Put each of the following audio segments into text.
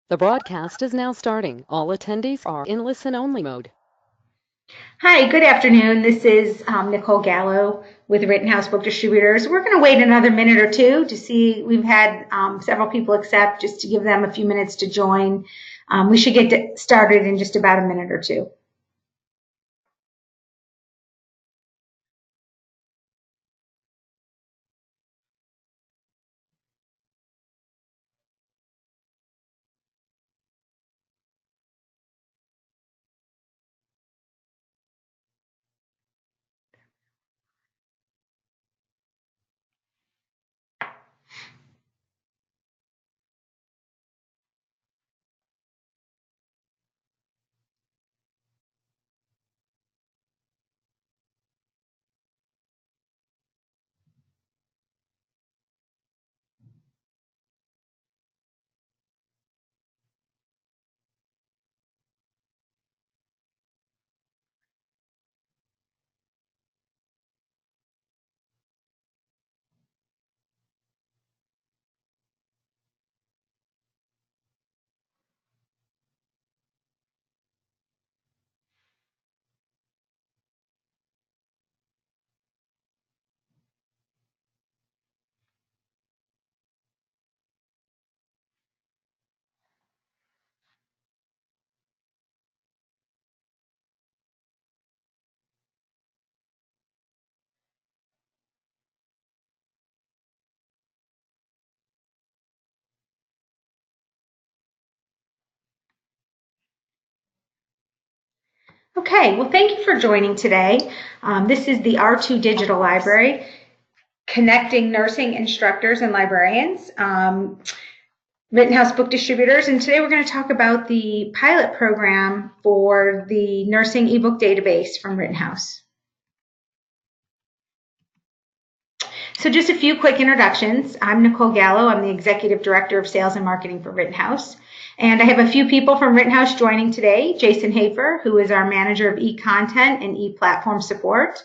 The broadcast is now starting. All attendees are in listen-only mode. Hi, good afternoon. This is Nicole Gallo with Rittenhouse Book Distributors. We're going to wait another minute or two to see. We've had several people accept just to give them a few minutes to join. We should get started in just about a minute or two. Okay, well, thank you for joining today. This is the R2 Digital Library, connecting nursing instructors and librarians. Rittenhouse Book Distributors, and today we're going to talk about the pilot program for the nursing ebook database from Rittenhouse. So just a few quick introductions. I'm Nicole Gallo. I'm the Executive Director of Sales and Marketing for Rittenhouse. And I have a few people from Rittenhouse joining today. Jason Hafer, who is our Manager of E-Content and E-Platform Support.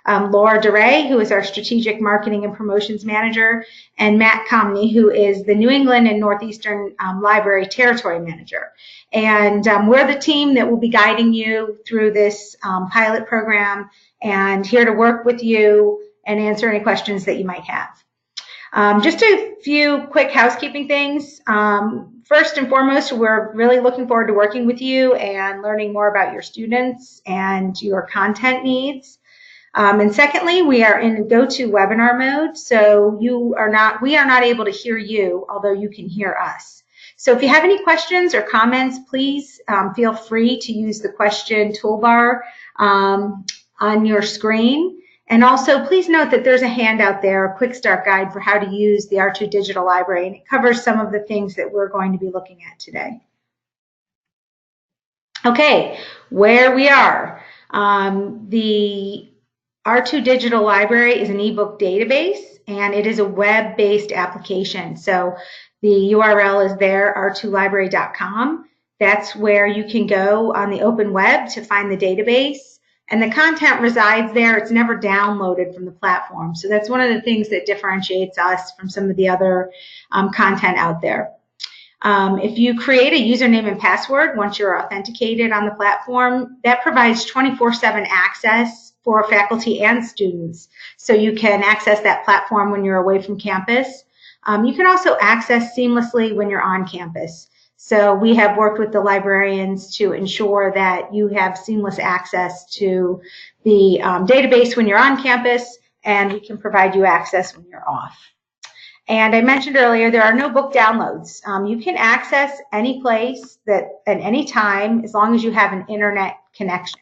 Laura DeRay, who is our Strategic Marketing and Promotions Manager. And Matt Comney, who is the New England and Northeastern Library Territory Manager. And we're the team that will be guiding you through this pilot program and here to work with you and answer any questions that you might have. Just a few quick housekeeping things. First and foremost, we're really looking forward to working with you and learning more about your students and your content needs. And secondly, we are in GoToWebinar mode, so we are not able to hear you, although you can hear us. So if you have any questions or comments, please feel free to use the question toolbar on your screen. And also, please note that there's a handout there, a quick start guide for how to use the R2 Digital Library, and it covers some of the things that we're going to be looking at today. Okay, where we are. The R2 Digital Library is an ebook database, and it is a web-based application. So the URL is there, r2library.com. That's where you can go on the open web to find the database. And the content resides there. It's never downloaded from the platform. So that's one of the things that differentiates us from some of the other content out there. If you create a username and password once you're authenticated on the platform, that provides 24/7 access for faculty and students. So you can access that platform when you're away from campus. You can also access seamlessly when you're on campus. So we have worked with the librarians to ensure that you have seamless access to the database when you're on campus, and we can provide you access when you're off. And I mentioned earlier, there are no book downloads. You can access any place at any time as long as you have an internet connection.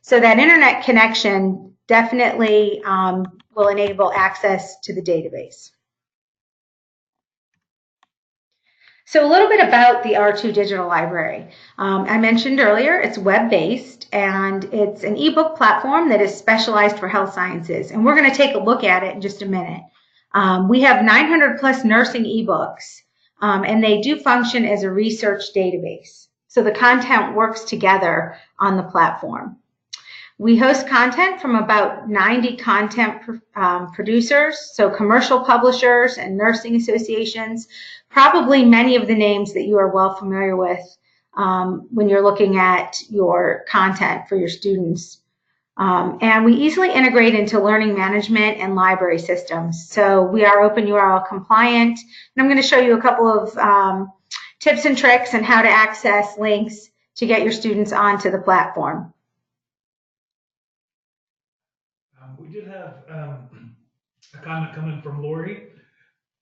So that internet connection definitely will enable access to the database. So a little bit about the R2 Digital Library. I mentioned earlier, it's web-based, and it's an ebook platform that is specialized for health sciences. And we're going to take a look at it in just a minute. We have 900 plus nursing ebooks, and they do function as a research database. So the content works together on the platform. We host content from about 90 content producers, so commercial publishers and nursing associations, probably many of the names that you are well familiar with when you're looking at your content for your students. And we easily integrate into learning management and library systems. So we are open URL compliant. And I'm going to show you a couple of tips and tricks on how to access links to get your students onto the platform. We did have a comment come in from Lori.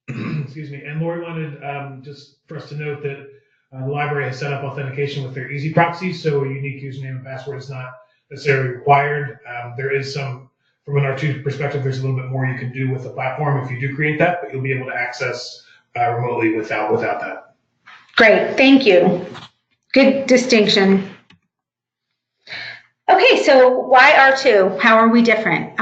Excuse me. And Lori wanted just for us to note that the library has set up authentication with their easy proxy, so a unique username and password is not necessarily required. There is some, from an R2 perspective, there's a little bit more you can do with the platform if you do create that, but you'll be able to access remotely without that. Great, thank you. Good distinction. Okay, so why R2? How are we different?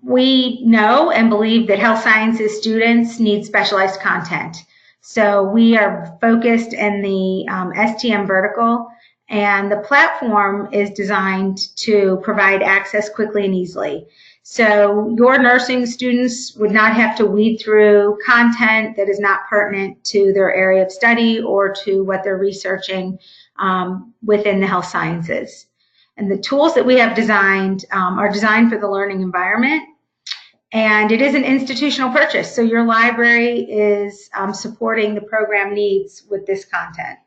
We know and believe that health sciences students need specialized content. So we are focused in the STM vertical, and the platform is designed to provide access quickly and easily. So your nursing students would not have to weed through content that is not pertinent to their area of study or to what they're researching within the health sciences. And the tools that we have designed are designed for the learning environment. And it is an institutional purchase, so your library is supporting the program needs with this content.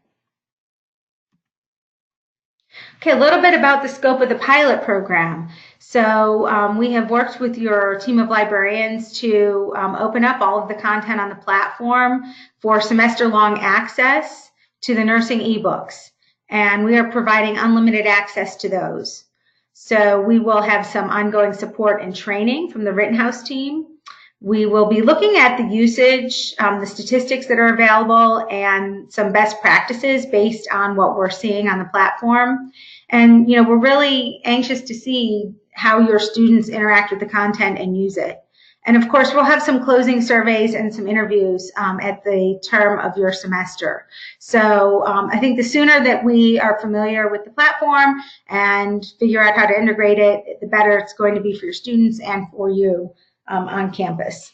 Okay, a little bit about the scope of the pilot program. So we have worked with your team of librarians to open up all of the content on the platform for semester-long access to the nursing ebooks. And we are providing unlimited access to those. So we will have some ongoing support and training from the Rittenhouse team. We will be looking at the usage, the statistics that are available, and some best practices based on what we're seeing on the platform. And we're really anxious to see how your students interact with the content and use it. And of course, we'll have some closing surveys and some interviews at the term of your semester. So I think the sooner that we are familiar with the platform and figure out how to integrate it, the better it's going to be for your students and for you on campus.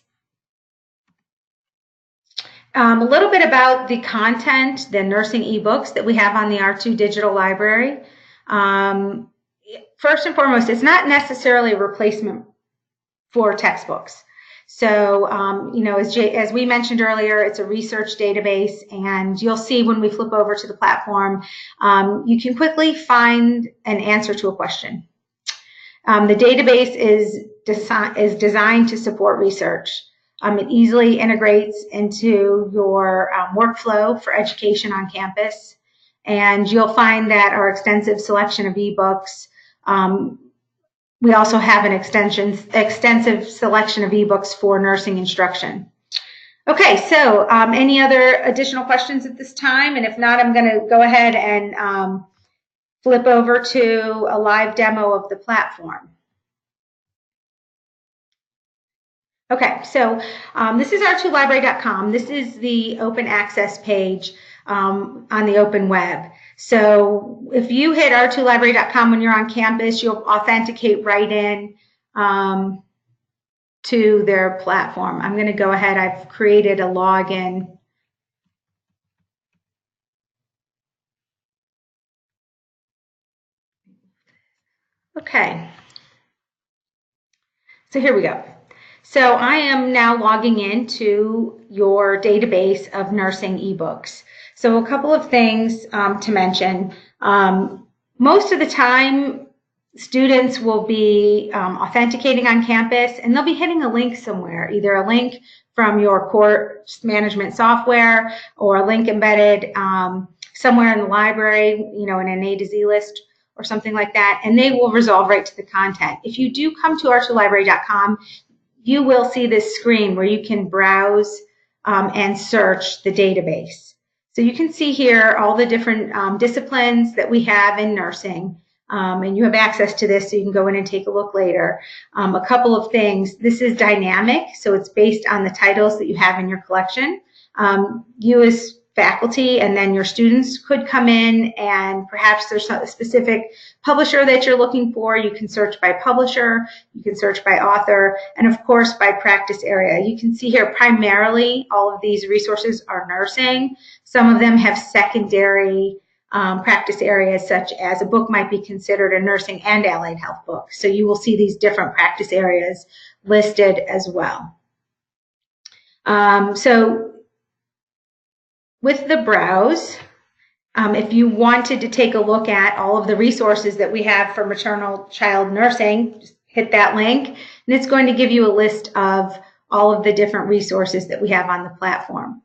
A little bit about the content, the nursing ebooks that we have on the R2 digital library. First and foremost, it's not necessarily a replacement for textbooks. So, as we mentioned earlier, it's a research database, and you'll see when we flip over to the platform, you can quickly find an answer to a question. The database is designed to support research. It easily integrates into your workflow for education on campus, and you'll find that our extensive selection of ebooks. We also have an extensive selection of ebooks for nursing instruction. Okay, so any other additional questions at this time? And if not, I'm going to go ahead and flip over to a live demo of the platform. Okay, so this is r2library.com. This is the open access page on the open web. So if you hit r2library.com when you're on campus, you'll authenticate right in to their platform. I'm going to go ahead. I've created a login. Okay. So here we go. So I am now logging into your database of nursing ebooks. So a couple of things to mention. Most of the time, students will be authenticating on campus, and they'll be hitting a link somewhere, either a link from your course management software or a link embedded somewhere in the library, in an A to Z list or something like that, and they will resolve right to the content. If you do come to r2library.com, you will see this screen where you can browse and search the database. So you can see here all the different disciplines that we have in nursing, and you have access to this, so you can go in and take a look later. A couple of things. This is dynamic, so it's based on the titles that you have in your collection. You as faculty, and then your students could come in, and perhaps there's a specific publisher that you're looking for. You can search by publisher, you can search by author, and of course by practice area. You can see here primarily all of these resources are nursing. Some of them have secondary practice areas, such as a book might be considered a nursing and allied health book. So you will see these different practice areas listed as well. So with the browse, if you wanted to take a look at all of the resources that we have for maternal child nursing, just hit that link, and it's going to give you a list of all of the different resources that we have on the platform.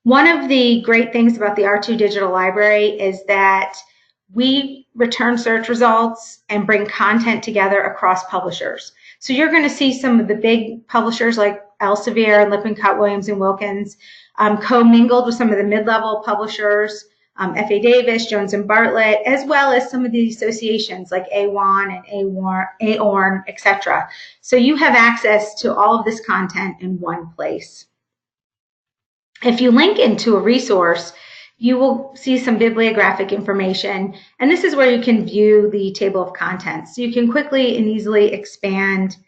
One of the great things about the R2 Digital Library is that we return search results and bring content together across publishers. So you're going to see some of the big publishers like Elsevier, Lippincott, Williams & Wilkins, commingled with some of the mid-level publishers, F.A. Davis, Jones & Bartlett, as well as some of the associations like A1 and AORN, etc. So you have access to all of this content in one place. If you link into a resource, you will see some bibliographic information, and this is where you can view the table of contents. So you can quickly and easily expand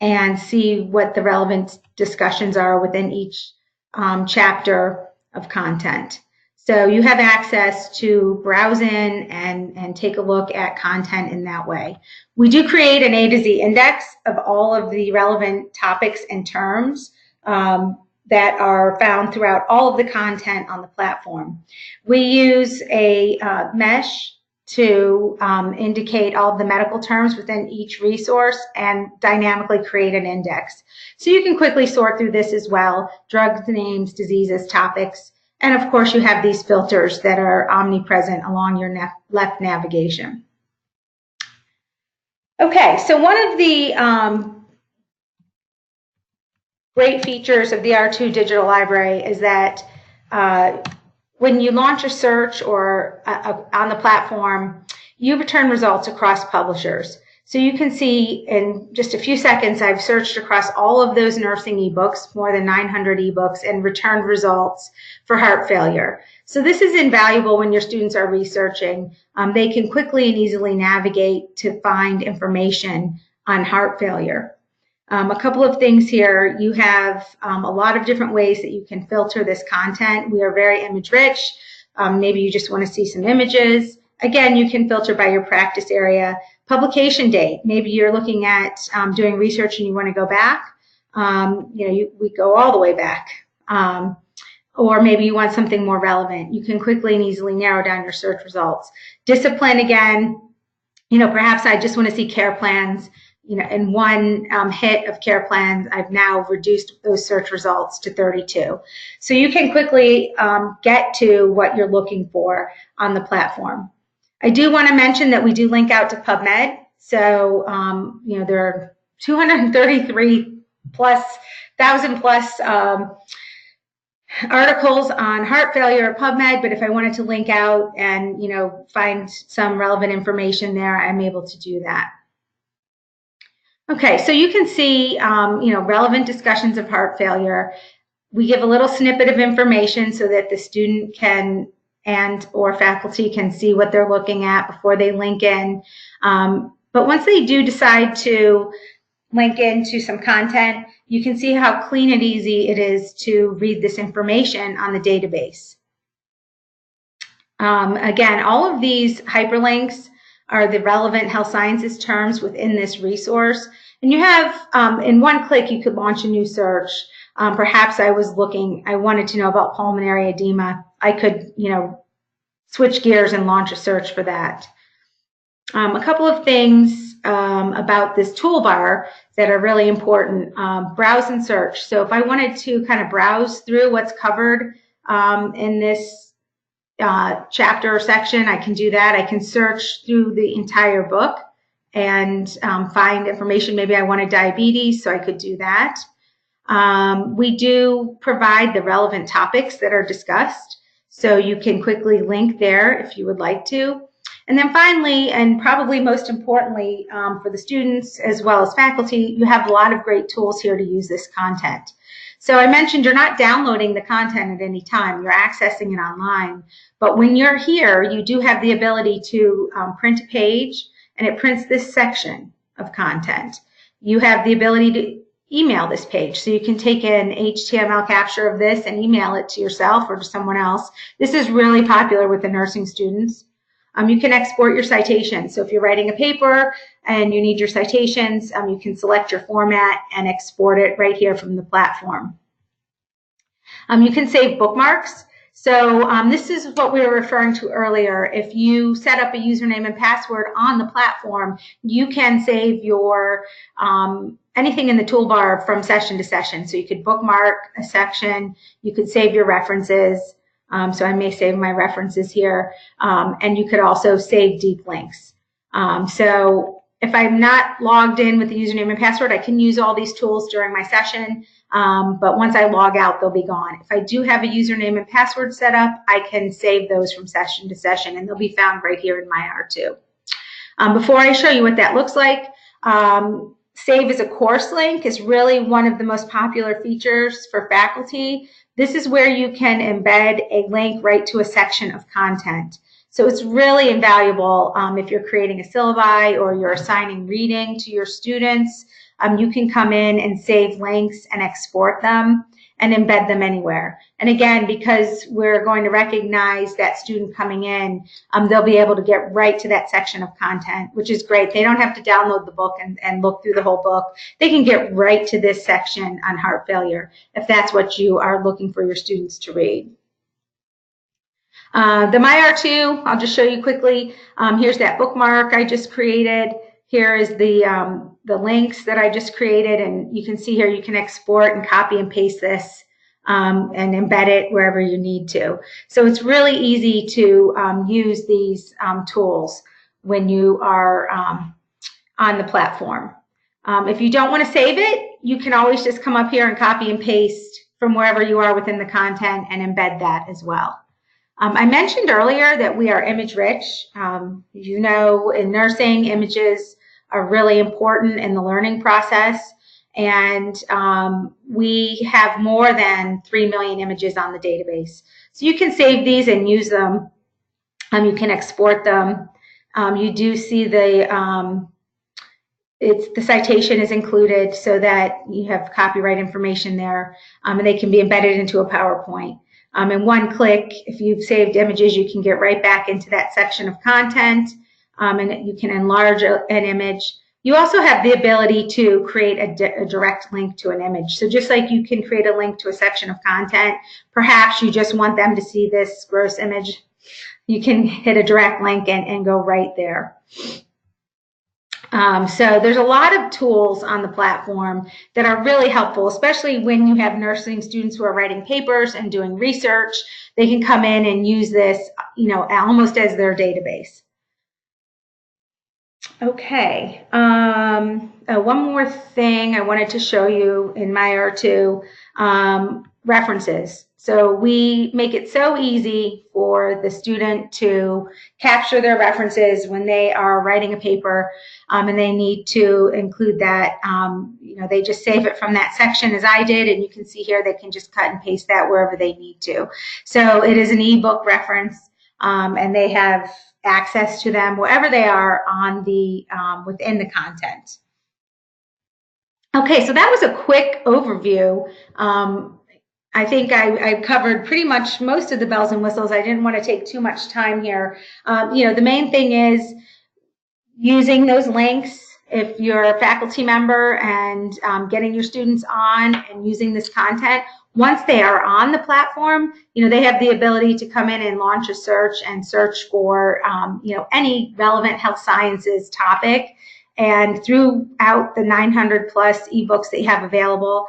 and see what the relevant discussions are within each chapter of content. So you have access to browse in and take a look at content in that way. We do create an A to Z index of all of the relevant topics and terms that are found throughout all of the content on the platform. We use a mesh to indicate all of the medical terms within each resource and dynamically create an index. So you can quickly sort through this as well: drugs, names, diseases, topics, and of course you have these filters that are omnipresent along your left navigation. Okay, so one of the great features of the R2 Digital Library is that when you launch a search or on the platform, you return results across publishers. So you can see in just a few seconds, I've searched across all of those nursing ebooks, more than 900 ebooks, and returned results for heart failure. So this is invaluable when your students are researching. They can quickly and easily navigate to find information on heart failure. A couple of things here. You have a lot of different ways that you can filter this content. We are very image rich. Maybe you just want to see some images. Again, you can filter by your practice area. Publication date. Maybe you're looking at doing research and you want to go back. We go all the way back. Or maybe you want something more relevant. You can quickly and easily narrow down your search results. Discipline, again, perhaps I just want to see care plans. In one hit of care plans, I've now reduced those search results to 32. So you can quickly get to what you're looking for on the platform. I do want to mention that we do link out to Pubmed. So, there are 233,000 plus articles on heart failure at Pubmed, but if I wanted to link out and, find some relevant information there, I'm able to do that. Okay, so you can see, relevant discussions of heart failure. We give a little snippet of information so that the student can or faculty can see what they're looking at before they link in. But once they do decide to link into some content, you can see how clean and easy it is to read this information on the database. Again, all of these hyperlinks are the relevant health sciences terms within this resource. And you have, in one click, you could launch a new search. Perhaps I wanted to know about pulmonary edema. I could, switch gears and launch a search for that. A couple of things about this toolbar that are really important. Browse and search. So if I wanted to kind of browse through what's covered in this chapter or section, I can do that. I can search through the entire book and find information. Maybe I wanted diabetes, so I could do that. We do provide the relevant topics that are discussed, so you can quickly link there if you would like to. And then finally, and probably most importantly for the students as well as faculty, you have a lot of great tools here to use this content. So I mentioned you're not downloading the content at any time. You're accessing it online. But when you're here, you do have the ability to print a page, and it prints this section of content. You have the ability to email this page. So you can take an HTML capture of this and email it to yourself or to someone else. This is really popular with the nursing students. You can export your citations. So if you're writing a paper and you need your citations, you can select your format and export it right here from the platform. You can save bookmarks. So this is what we were referring to earlier. If you set up a username and password on the platform, you can save your anything in the toolbar from session to session. So you could bookmark a section, you could save your references. So I may save my references here, and you could also save deep links. So if I'm not logged in with the username and password, I can use all these tools during my session, but once I log out, they'll be gone. If I do have a username and password set up, I can save those from session to session, and they'll be found right here in my R2. Before I show you what that looks like, save as a course link is really one of the most popular features for faculty. This is where you can embed a link right to a section of content. So it's really invaluable if you're creating a syllabi or you're assigning reading to your students. You can come in and save links and export them and embed them anywhere. And again, because we're going to recognize that student coming in, they'll be able to get right to that section of content, which is great. They don't have to download the book and look through the whole book. They can get right to this section on heart failure if that's what you are looking for your students to read. The MyR2, I'll just show you quickly. Here's that bookmark I just created. Here is the links that I just created, and you can see here you can export and copy and paste this and embed it wherever you need to. So it's really easy to use these tools when you are on the platform. If you don't want to save it, you can always just come up here and copy and paste from wherever you are within the content and embed that as well. I mentioned earlier that we are image rich. You know, in nursing, images are really important in the learning process, and we have more than 3 million images on the database. So you can save these and use them. You can export them. You do see the citation is included so that you have copyright information there, and they can be embedded into a PowerPoint. In one click, if you've saved images, you can get right back into that section of content, and you can enlarge an image. You also have the ability to create a direct link to an image. So just like you can create a link to a section of content, perhaps you just want them to see this gross image, you can hit a direct link and go right there. So there's a lot of tools on the platform that are really helpful, especially when you have nursing students who are writing papers and doing research. They can come in and use this, you know, almost as their database. Okay, one more thing I wanted to show you in my R2, references. So we make it so easy for the student to capture their references when they are writing a paper, and they need to include that. You know, they just save it from that section as I did, and you can see here they can just cut and paste that wherever they need to. So it is an ebook reference, and they have access to them wherever they are on the within the content. Okay, so that was a quick overview. I think I covered pretty much most of the bells and whistles. I didn't want to take too much time here. You know, the main thing is using those links if you're a faculty member and getting your students on and using this content. Once they are on the platform, you know, they have the ability to come in and launch a search and search for, you know, any relevant health sciences topic. And throughout the 900 plus ebooks that you have available,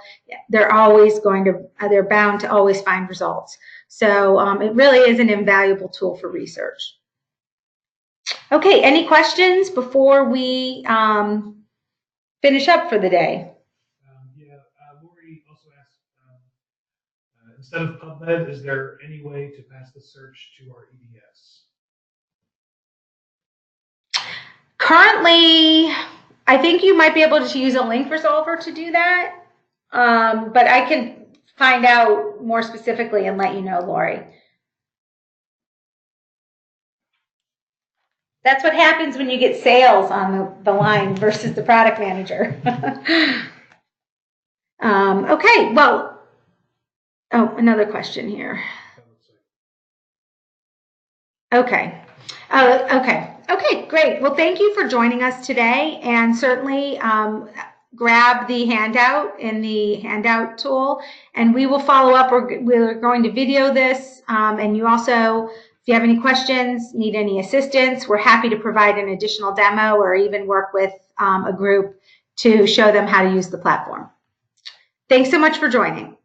they're always they're bound to always find results. So it really is an invaluable tool for research. Okay, any questions before we finish up for the day? Lori also asked, instead of Pubmed, is there any way to pass the search to our EDS? Currently, I think you might be able to use a link resolver to do that, but I can find out more specifically and let you know, Lori. That's what happens when you get sales on the line versus the product manager. Okay, well, oh, another question here. Okay. Okay, great. Well, thank you for joining us today, and certainly grab the handout in the handout tool, and we will follow up. We're going to video this, and you also, if you have any questions, need any assistance, we're happy to provide an additional demo or even work with a group to show them how to use the platform. Thanks so much for joining.